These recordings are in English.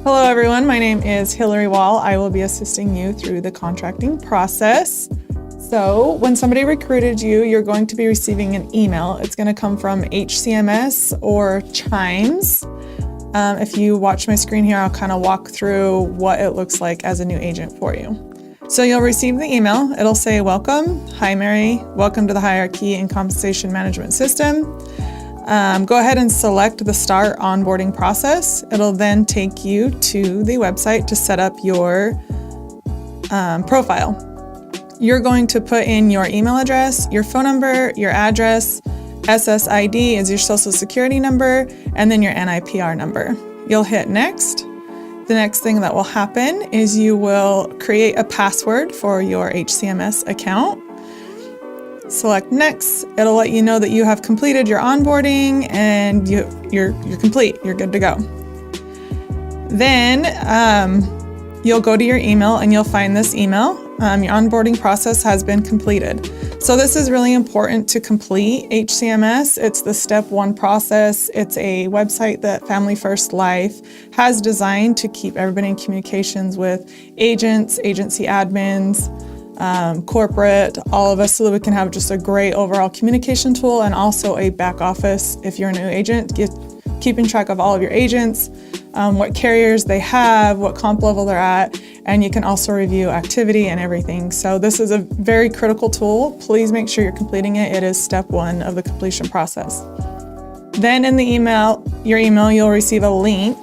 Hello everyone, my name is Hillary Wall. I will be assisting you through the contracting process. So when somebody recruited you, you're going to be receiving an email. It's going to come from HCMS or Chimes. If you watch my screen here, I'll kind of walk through what it looks like as a new agent for you. So you'll receive the email. It'll say, welcome. Hi, Mary. Welcome to the Hierarchy and Compensation Management System. Go ahead and select the Start Onboarding Process. It'll then take you to the website to set up your profile. You're going to put in your email address, your phone number, your address, SSID is your social security number, and then your NIPR number. You'll hit next. The next thing that will happen is you will create a password for your HCMS account. Select next. It'll let you know that you have completed your onboarding and you're complete. You're good to go. Then you'll go to your email and you'll find this email. Your onboarding process has been completed. So this is really important to complete HCMS. It's the step one process. It's a website that Family First Life has designed to keep everybody in communications with agents, agency admins, corporate, all of us, so that we can have just a great overall communication tool and also a back office if you're a new agent, keeping track of all of your agents, what carriers they have, what comp level they're at, and you can also review activity and everything. So this is a very critical tool. Please make sure you're completing it. It is step one of the completion process. Then in the email, you'll receive a link.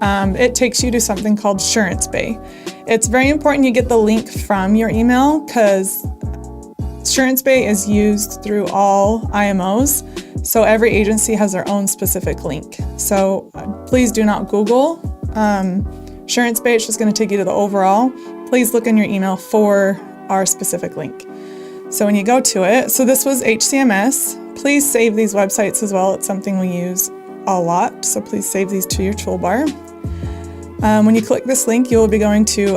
It takes you to something called SuranceBay. It's very important you get the link from your email because SuranceBay is used through all IMOs. So every agency has their own specific link. So please do not Google SuranceBay. It's just going to take you to the overall. Please look in your email for our specific link. So when you go to it, so this was HCMS. Please save these websites as well. It's something we use a lot. So please save these to your toolbar. When you click this link, you'll be going to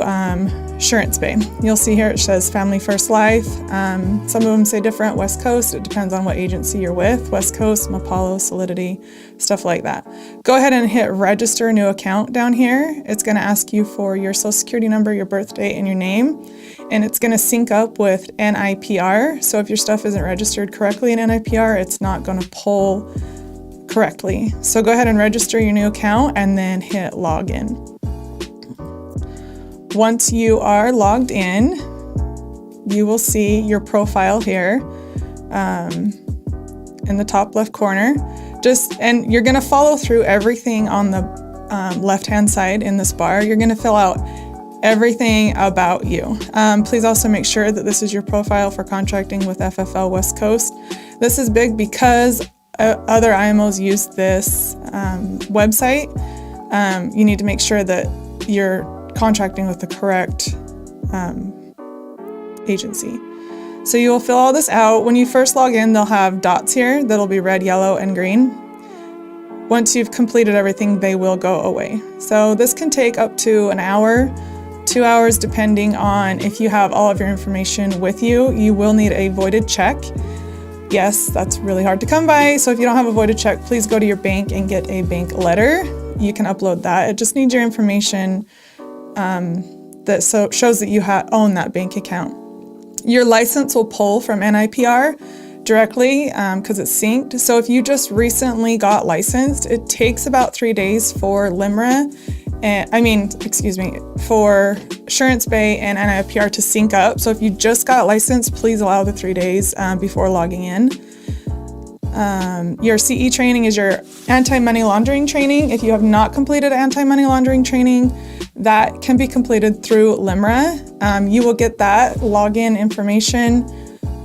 SuranceBay. You'll see here it says Family First Life. Some of them say different, West Coast. It depends on what agency you're with. West Coast, Mapalo, Solidity, stuff like that. Go ahead and hit register a new account down here. It's going to ask you for your social security number, your birth date, and your name. And it's going to sync up with NIPR. So if your stuff isn't registered correctly in NIPR, it's not going to pull correctly. So go ahead and register your new account and then hit login. Once you are logged in, you will see your profile here in the top left corner. And you're going to follow through everything on the left-hand side in this bar. You're going to fill out everything about you. Please also make sure that this is your profile for contracting with FFL West Coast. This is big because other IMOs use this website. You need to make sure that you're contracting with the correct agency. So you will fill all this out. When you first log in, they'll have dots here that'll be red, yellow, and green. Once you've completed everything, they will go away. So this can take up to an hour, 2 hours, depending on if you have all of your information with you. You will need a voided check. Yes, that's really hard to come by. So if you don't have a voided check, please go to your bank and get a bank letter. You can upload that. It just needs your information that shows that you own that bank account. Your license will pull from NIPR directly because it's synced. So if you just recently got licensed, it takes about 3 days for for SuranceBay and NIPR to sync up. So if you just got licensed, please allow the 3 days before logging in. Your CE training is your anti-money laundering training. If you have not completed anti-money laundering training, that can be completed through LIMRA. You will get that login information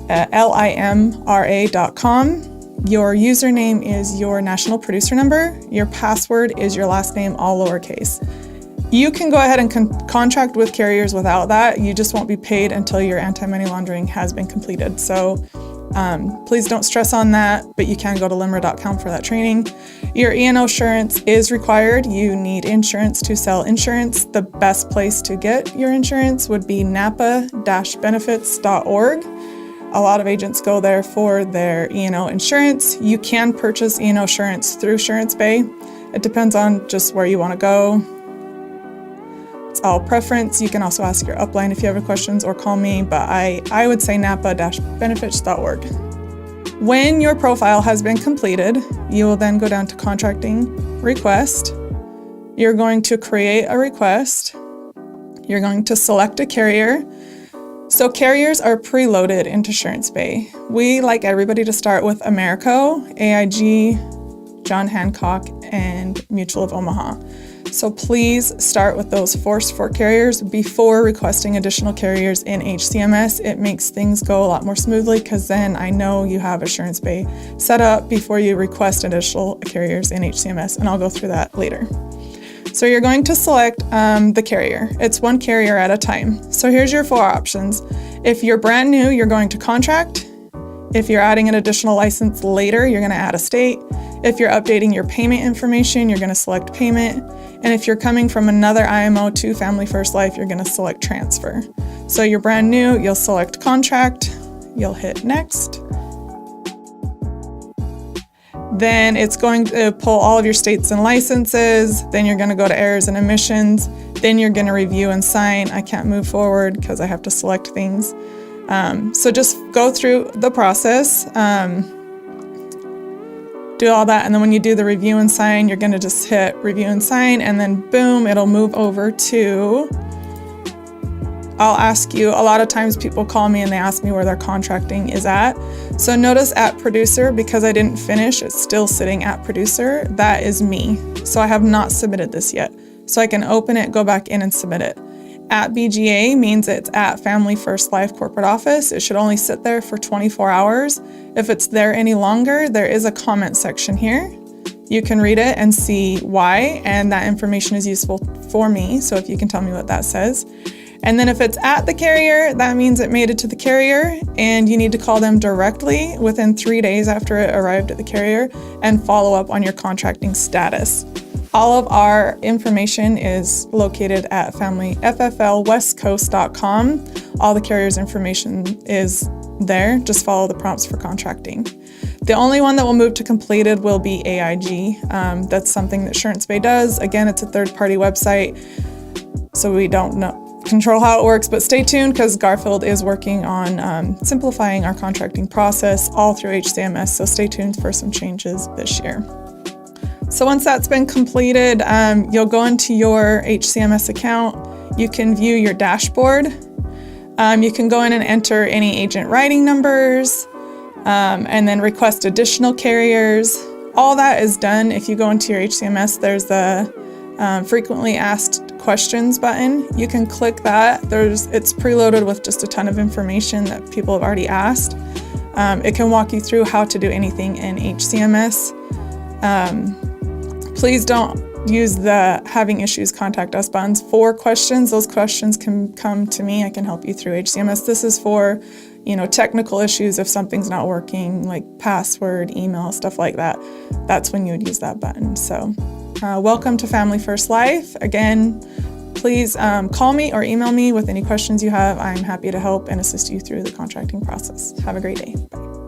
at limra.com. Your username is your national producer number. Your password is your last name, all lowercase. You can go ahead and contract with carriers without that. You just won't be paid until your anti-money laundering has been completed. So please don't stress on that, but you can go to limra.com for that training. Your E&O insurance is required. You need insurance to sell insurance. The best place to get your insurance would be napa-benefits.org. A lot of agents go there for their E&O insurance. You can purchase E&O insurance through SuranceBay. It depends on just where you want to go. It's all preference. You can also ask your upline if you have any questions or call me, but I would say napa-benefits.org. When your profile has been completed, you will then go down to contracting request. You're going to create a request. You're going to select a carrier. So carriers are preloaded into SuranceBay. We like everybody to start with Americo, AIG, John Hancock, and Mutual of Omaha. So please start with those first 4 carriers before requesting additional carriers in HCMS. It makes things go a lot more smoothly because then I know you have SuranceBay set up before you request additional carriers in HCMS, and I'll go through that later. So you're going to select the carrier. It's 1 carrier at a time. So here's your 4 options. If you're brand new, you're going to contract. If you're adding an additional license later, you're going to add a state. If you're updating your payment information, you're going to select payment. And if you're coming from another IMO to Family First Life, you're going to select transfer. So you're brand new, you'll select contract, you'll hit next. Then it's going to pull all of your states and licenses. Then you're going to go to errors and omissions. Then you're going to review and sign. I can't move forward because I have to select things. So just go through the process, do all that. And then when you do the review and sign, you're going to just hit review and sign, and then boom, it'll move over to, I'll ask you, a lot of times people call me and they ask me where their contracting is at. So notice at producer, because I didn't finish, it's still sitting at producer. That is me. So I have not submitted this yet. So I can open it, go back in and submit it. At BGA means it's at Family First Life corporate office. It should only sit there for 24 hours. If it's there any longer, there is a comment section here. You can read it and see why, and that information is useful for me. So if you can tell me what that says. And then if it's at the carrier, that means it made it to the carrier, and you need to call them directly within 3 days after it arrived at the carrier and follow up on your contracting status. All of our information is located at FFLWestCoast.com. All the carrier's information is there. Just follow the prompts for contracting. The only one that will move to completed will be AIG. That's something that SuranceBay does. Again, it's a third-party website, so we don't control how it works, but stay tuned because Garfield is working on simplifying our contracting process all through HCMS, so stay tuned for some changes this year. So once that's been completed, you'll go into your HCMS account. You can view your dashboard. You can go in and enter any agent writing numbers, and then request additional carriers. All that is done. If you go into your HCMS, there's the frequently asked questions button. You can click that. It's preloaded with just a ton of information that people have already asked. It can walk you through how to do anything in HCMS. Please don't use the having issues, contact us buttons for questions. Those questions can come to me. I can help you through HCMS. This is for, technical issues if something's not working, like password, email, stuff like that. That's when you would use that button. So welcome to Family First Life. Again, please call me or email me with any questions you have. I'm happy to help and assist you through the contracting process. Have a great day. Bye.